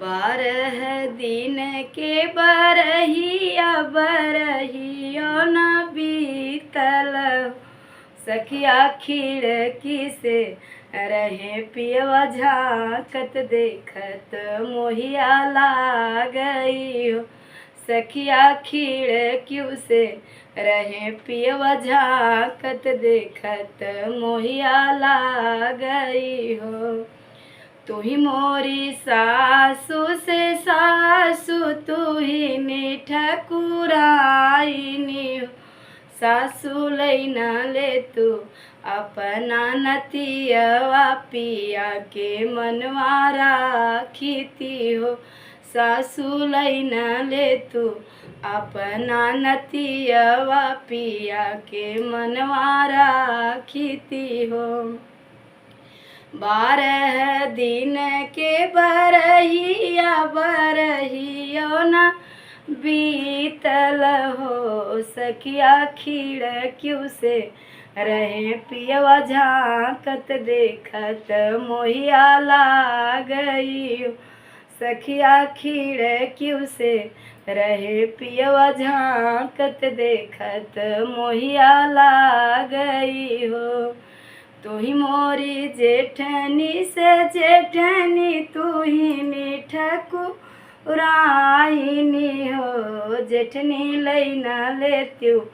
बारह दिन के बरहिया बरहियो न बीतल, सखिया खिड़की से रहे पियवा झाँकत देखत मोहिया लागई हो। सखिया खिड़की से रहे पियवा झाँकत देखत मोहिया लागई हो। तू ही मोरी सासू से सासू तू ही ने ठकुराइनी हो। सासू लैना ले तू अपना नतियवा पिया के मनवा राखीती हो। सासू लैना ले तू अपना नतियवा पिया के मनवा राखीती हो। बारह दिन के बरहिया बरहियो न बीतल हो। सखिया खिड़की से रहे पियवा झाँकत देखत मोहिया लागई हो। सखिया खिड़की से रहे पियवा झाँकत देखत मोहिया लागई हो। तू ही मोरी जेठनी से जेठनी तू ही ने ठकुराइनी हो। जेठनी लैना लेत्यू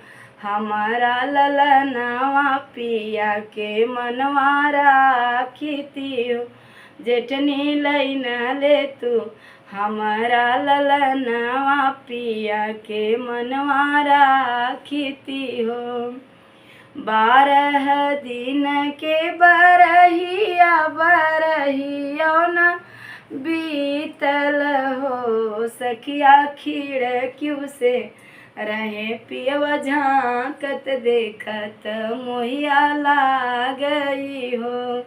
हमारा ललनवा पिया के मनवा राखीती हो। जेठनी लैना ले तू हमारा ललनवा पिया के मनवा राखीती हो। बारह दिन के बरहिया बरहियो न बीतल हो। सखिया खिड़की से रहे पियवा झाँकत देखत मोहिया लागई हो।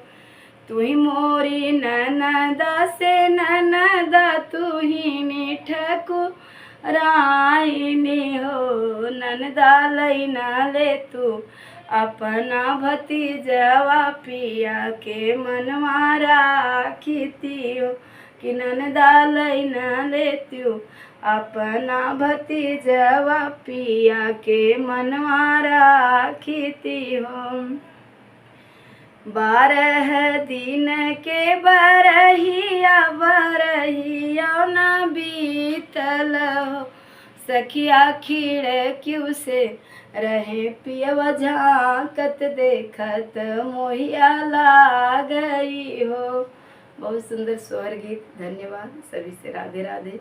तू ही मोरी ननदा से ननदा तू ही ने ठकुराइनी हो। ननदा लैना ले तू अपना भतीजवा पिया के मनवा राखीती हो। कि ननदा लैना लेत्यू अपना भतीजवा पिया के मनवा राखीती हो। बारह दिन के बरहिया बरहियो न बीतल हो। सखिया खिड़की से रहे पियवा झाँकत देखत मोहिया लागई हो। बहुत सुंदर स्वर गीत। धन्यवाद। सभी से राधे राधे।